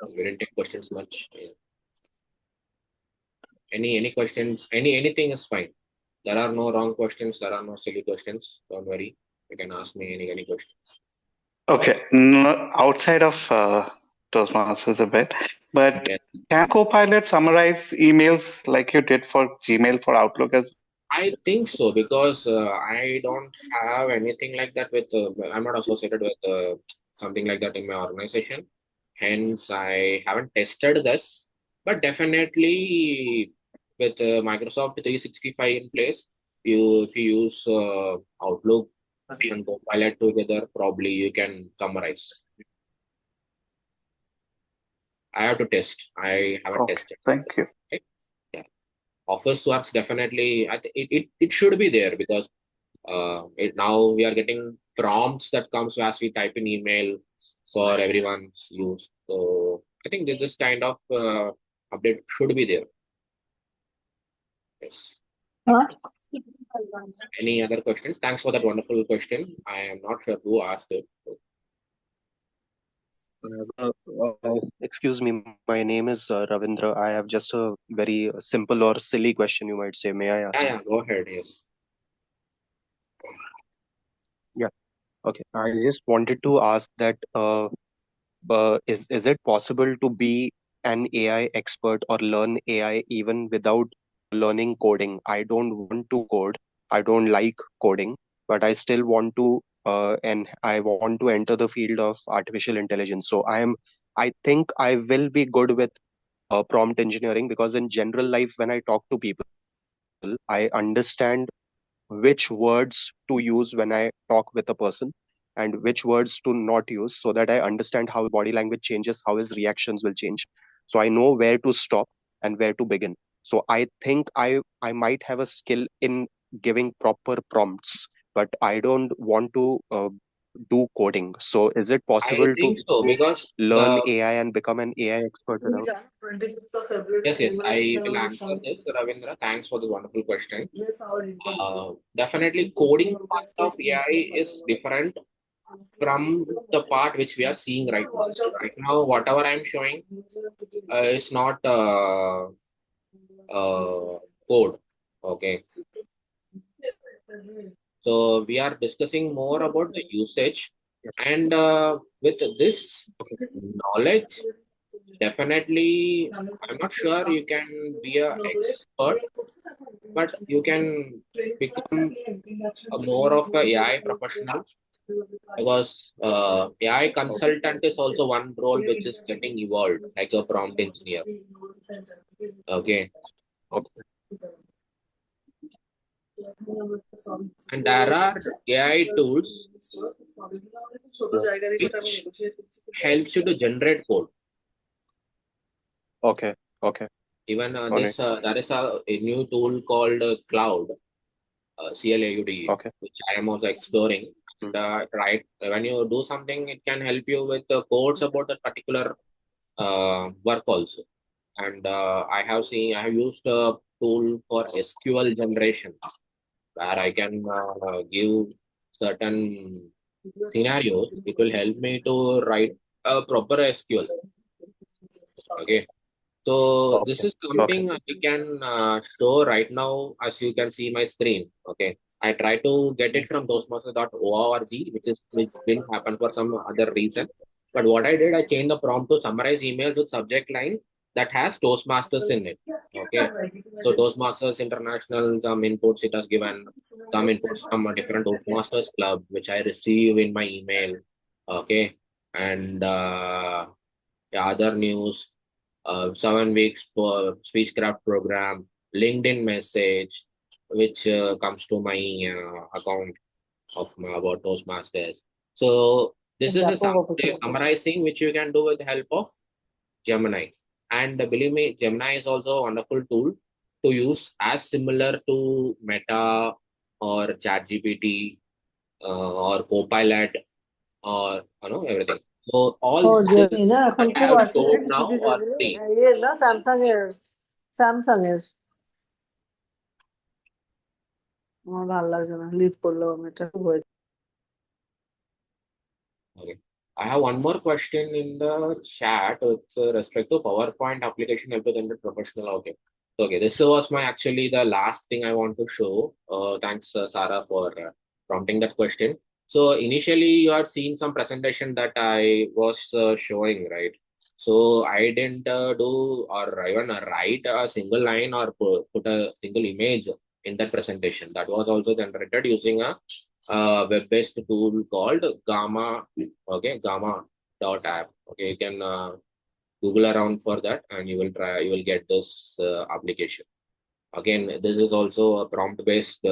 Speaker 1: We didn't take questions much. Any questions? Anything is fine. There are no wrong questions. There are no silly questions. Don't worry. You can ask me any questions.
Speaker 9: Okay, no, outside of Toastmasters a bit, but
Speaker 1: Yes.
Speaker 9: can Copilot summarize emails like you did for Gmail for Outlook as well?
Speaker 1: I think so because I don't have anything like that with. I'm not associated with something like that in my organization. Hence, I haven't tested this, but definitely with Microsoft 365 in place, if you use Outlook and Copilot together, probably you can summarize. I have to test. I haven't
Speaker 9: Okay,
Speaker 1: tested.
Speaker 9: thank you.
Speaker 1: Okay? Yeah. Office works definitely. It should be there because now we are getting prompts that comes as we type in email for everyone's use. So I think this kind of update should be there. Yes.
Speaker 6: Huh?
Speaker 1: Any other questions? Thanks for that wonderful question. I am not sure who asked it.
Speaker 10: Excuse me, my name is Ravindra. I have just a very simple or silly question, you might say. May I ask?
Speaker 1: Yeah, go ahead. Yes.
Speaker 10: Yeah, okay. I just wanted to ask that is it possible to be an AI expert or learn AI even without learning coding? I don't want to code. I don't like coding, but I still want to and I want to enter the field of artificial intelligence. So I think I will be good with prompt engineering because in general life when I talk to people I understand which words to use when I talk with a person and which words to not use so that I understand how body language changes, how his reactions will change. So I know where to stop and where to begin. So I think I might have a skill in giving proper prompts, but I don't want to do coding. So is it
Speaker 1: I
Speaker 10: possible
Speaker 1: think
Speaker 10: to
Speaker 1: so because
Speaker 10: learn AI and become an AI expert without?
Speaker 1: yes, I will answer this, Ravindra. Thanks for the wonderful question. Definitely, coding part of AI is different from the part which we are seeing right now. Right now, whatever I'm showing is not code. Okay. So we are discussing more about the usage, and with this knowledge, definitely, I'm not sure you can be an expert, but you can become a more of a AI professional because AI consultant is also one role which is getting evolved, like a prompt engineer. Okay,
Speaker 10: Okay.
Speaker 1: and there are AI tools which helps you to generate code.
Speaker 10: Okay. Okay.
Speaker 1: Even
Speaker 10: All right.
Speaker 1: there is a new tool called Cloud, CLAUD,
Speaker 10: Okay.
Speaker 1: which I am also exploring. And right when you do something, it can help you with the codes about that particular work also. And I have used a tool for SQL generation where I can give certain scenarios. It will help me to write a proper SQL. Okay. So this
Speaker 10: Okay.
Speaker 1: is
Speaker 10: Okay.
Speaker 1: something I can show right now as you can see my screen. Okay. I try to get it from toastmasters.org, which didn't happen for some other reason. But what I did, I changed the prompt to summarize emails with subject line that has Toastmasters in it. Okay. So Toastmasters International, some inputs it has given, some inputs from a different Toastmasters club, which I receive in my email. Okay. And yeah, other news, 7 weeks for spacecraft program, LinkedIn message, which comes to my account of my, about Toastmasters. So this is a summarizing which you can do with the help of Gemini. And believe me, Gemini is also a wonderful tool to use as similar to Meta or ChatGPT or Copilot or everything. So all
Speaker 6: ও
Speaker 1: this
Speaker 6: জেনি না এখন
Speaker 1: I
Speaker 6: খুব
Speaker 1: have
Speaker 6: আসে
Speaker 1: showed now
Speaker 6: city
Speaker 1: or
Speaker 6: জেনি
Speaker 1: seen.
Speaker 6: ইয়ে না Samsung এর আমার ভালো লাগছে না লিভ করলো আমি এটা খুব হয়েছে
Speaker 1: Okay. I have one more question in the chat with respect to PowerPoint application help to the professional. Okay. Okay. This was my actually the last thing I want to show. Thanks, Sarah, for prompting that question. So initially, you had seen some presentation that I was showing, right? So I didn't do or even write a single line or put a single image in that presentation. That was also generated using a web-based tool called Gamma. Okay, Gamma.app. Okay, you can Google around for that, and you will get this application. Again, this is also a prompt-based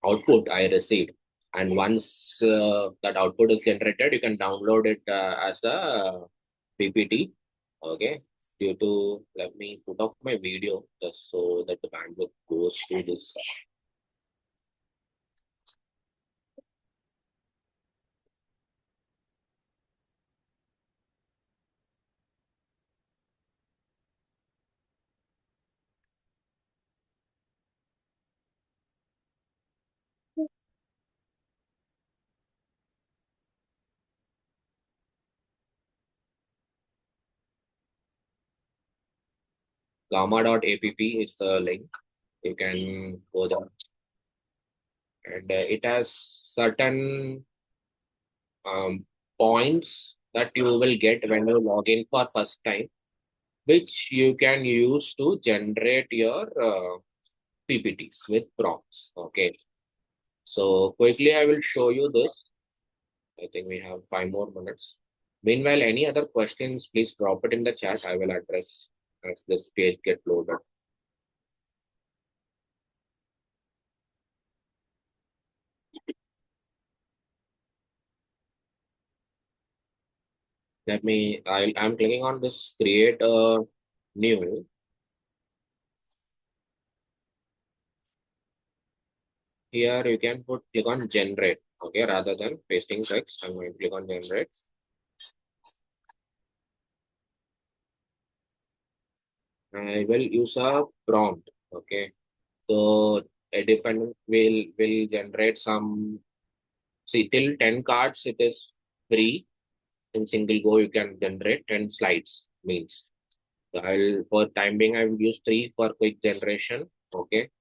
Speaker 1: output I received. And once that output is generated, you can download it as a PPT. Okay. Due to, let me put off my video just so that the bandwidth goes to this. Gamma.app is the link. You can go there. And it has certain points that you will get when you log in for first time, which you can use to generate your PPTs with prompts. Okay. So quickly, I will show you this. I think we have 5 more minutes. Meanwhile, any other questions, please drop it in the chat. I will address as this page get loaded. I'm clicking on this create a new. Here you can click on generate. Okay, rather than pasting text, I'm going to click on generate. I will use a prompt. Okay, so a dependent will generate some. See, till 10 cards it is free. In single go you can generate 10 slides means. So for time being I will use 3 for quick generation. Okay,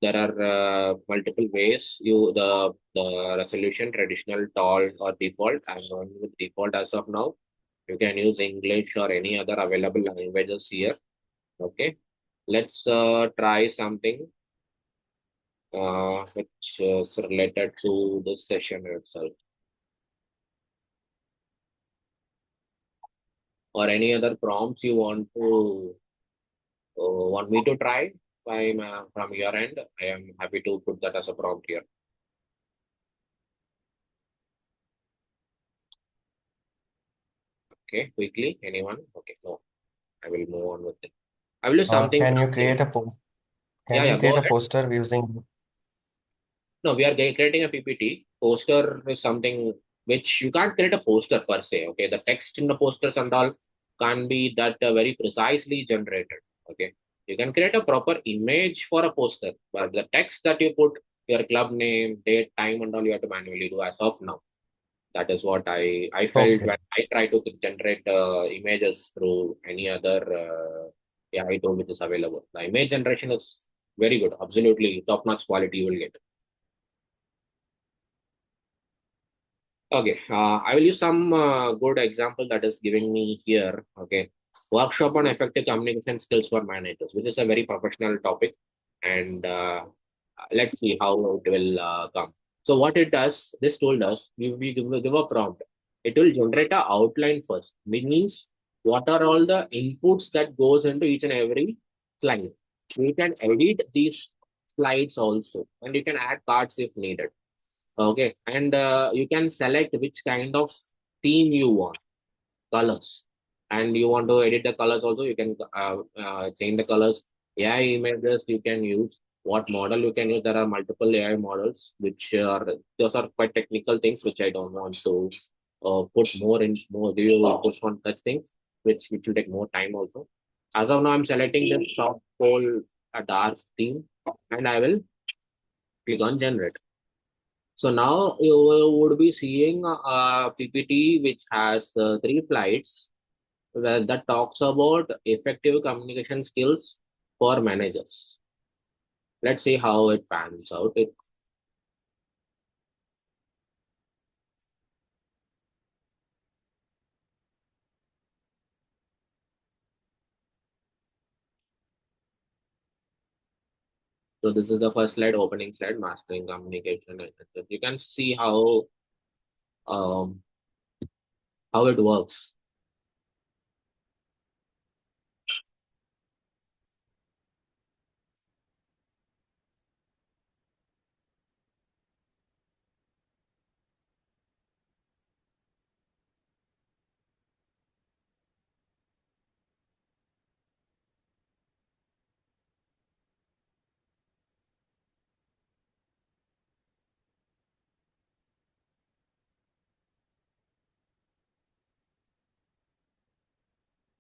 Speaker 1: there are multiple ways. The resolution traditional, tall, or default. I'm going with default as of now. You can use English or any other available languages here. Okay, let's try something which is related to this session itself, or any other prompts you want me to try from your end. I am happy to put that as a prompt here. Okay, quickly, anyone? Okay, no, I will move on with it. I will do something.
Speaker 7: Can you create a post? Can you create a poster using?
Speaker 1: No, we are creating a PPT. Poster is something which you can't create a poster per se. Okay, the text in the posters and all can't be that very precisely generated. Okay, you can create a proper image for a poster, but the text that you put, your club name, date, time, and all, you have to manually do as of now. That is what I felt when I try to generate images through any other AI tool which is available. The image generation is very good, absolutely top-notch quality you will get. Okay, I will use some good example that is giving me here. Okay, workshop on effective communication skills for managers, which is a very professional topic, and let's see how it will come. So what it does, this tool does, we give a prompt. It will generate a outline first. It means what are all the inputs that goes into each and every slide. You can edit these slides also, and you can add cards if needed. Okay, and you can select which kind of theme you want, colors, and you want to edit the colors also. You can change the colors. AI images you can use. What model you can use? There are multiple AI models, which are those are quite technical things, which I don't want to put more video inputs on such things, which will take more time also. As of now, I'm selecting the top whole a dark theme, and I will click on generate. So now you would be seeing a PPT which has 3 slides that talks about effective communication skills for managers. Let's see how it pans out. So this is the first slide, opening slide, mastering communication. You can see um, how it works.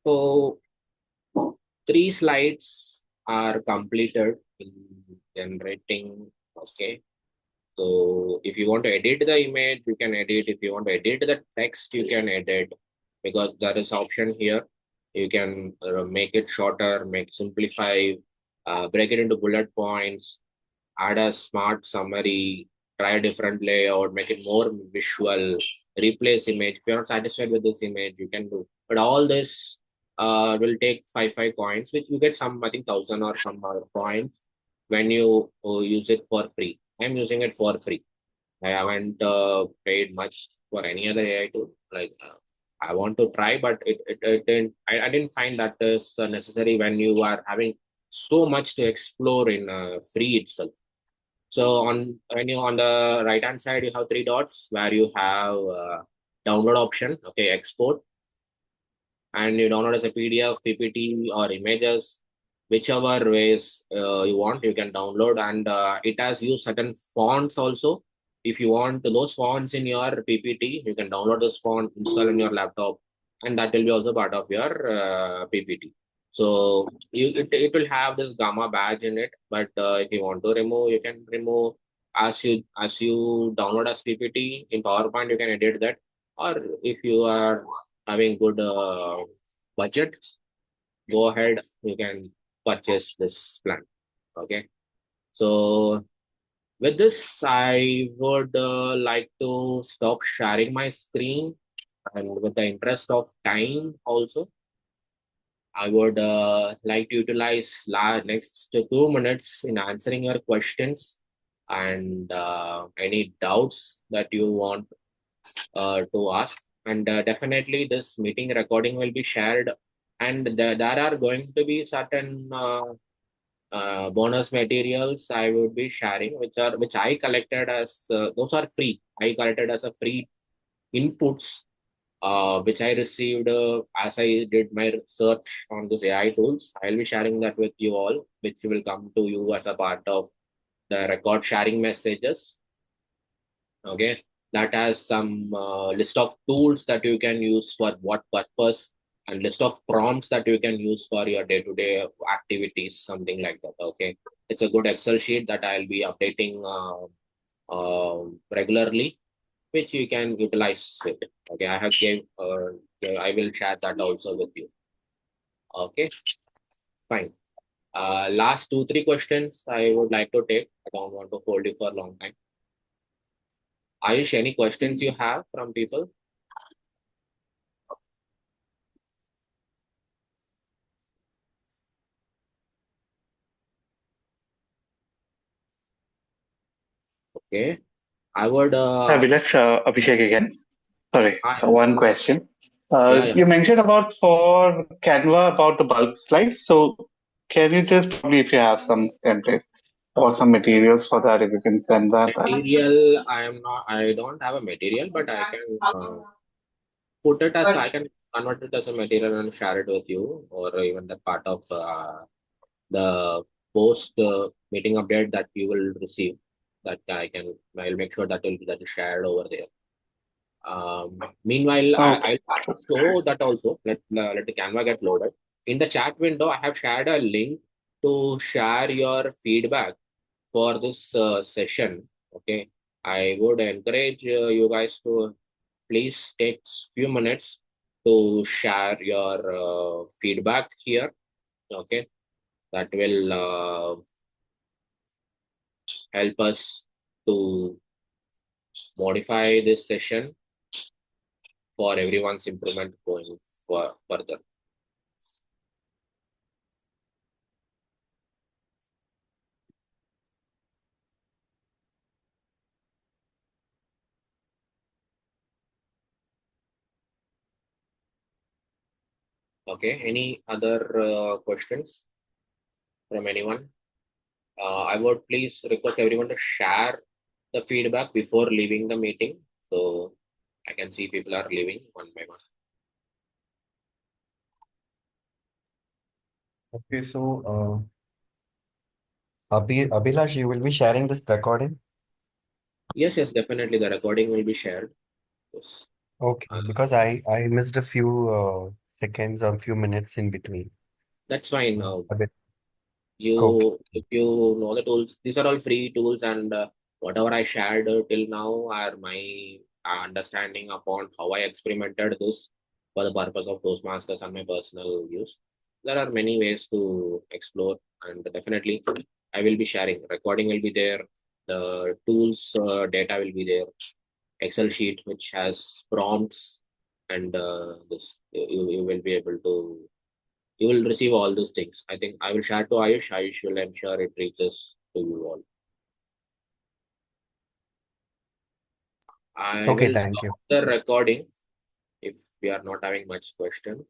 Speaker 1: So 3 slides are completed in generating. Okay. So if you want to edit the image, you can edit. If you want to edit the text, you can edit, because there is option here. You can make it shorter, simplify, break it into bullet points, add a smart summary, try a different layout, make it more visual, replace image. If you're not satisfied with this image, you can do. But all this will take five coins, which you get some, I think, 1,000 or some other coins when you use it for free. I'm using it for free. I haven't paid much for any other AI tool. Like I want to try, but it didn't. I didn't find that is necessary when you are having so much to explore in free itself. So when you on the right hand side, you have 3 dots where you have download option. Okay, export, and you download as a PDF, PPT, or images, whichever ways you want. You can download, and it has used certain fonts also. If you want those fonts in your PPT, you can download this font, install in your laptop, and that will be also part of your PPT. So it will have this gamma badge in it, but if you want to remove, you can remove as you download as PPT in PowerPoint. You can edit that, or if you are having good budget, go ahead, you can purchase this plan. Okay, so with this, I would like to stop sharing my screen, and with the interest of time also, I would like to utilize next 2 minutes in answering your questions and any doubts that you want to ask. And definitely, this meeting recording will be shared, and there are going to be certain bonus materials I would be sharing, which I collected as those are free. I collected as a free inputs, which I received as I did my research on these AI tools. I'll be sharing that with you all, which will come to you as a part of the record sharing messages. Okay, that has some list of tools that you can use for what purpose, and list of prompts that you can use for your day-to-day activities, something like that. Okay, it's a good Excel sheet that I'll be updating regularly, which you can utilize it. Okay, I will share that also with you. Okay, fine. Last 2-3 questions I would like to take. I don't want to hold you for a long time. Ayush, any questions you have from people? Okay, I would.
Speaker 9: Let's Abhishek again. Sorry,
Speaker 1: Hi.
Speaker 9: one question.
Speaker 1: Yeah.
Speaker 9: You mentioned about for Canva about the bulk slides. So can you just probably, if you have some template or some materials for that, if you can send that.
Speaker 1: Material, I don't have a material, but I can put it as, I can convert it as a material and share it with you, or even the part of the post meeting update that you will receive. That I'll make sure that is shared over there. Meanwhile,
Speaker 9: Okay.
Speaker 1: I'll show that also. Let the Canva get loaded. In the chat window, I have shared a link to share your feedback for this session. Okay, I would encourage you guys to please take few minutes to share your feedback here. Okay, that will help us to modify this session for everyone's improvement going further. Okay. Any other questions from anyone? I would please request everyone to share the feedback before leaving the meeting, so I can see people are leaving one by one.
Speaker 7: Okay, so Abhilash, you will be sharing this recording?
Speaker 1: Yes, definitely. The recording will be shared. Yes.
Speaker 7: Okay, because I missed a few seconds or few minutes in between.
Speaker 1: That's fine.
Speaker 7: A bit. Okay.
Speaker 1: If you know the tools, these are all free tools, and whatever I shared till now are my understanding upon how I experimented this for the purpose of Toastmasters and my personal use. There are many ways to explore, and definitely I will be sharing. Recording will be there. The tools data will be there. Excel sheet which has prompts, and this you will be able to, you will receive all those things. I think I will share to Ayush. Ayush will ensure it reaches to you all. I
Speaker 7: Okay,
Speaker 1: will
Speaker 7: thank you.
Speaker 1: stop the recording if we are not having much questions.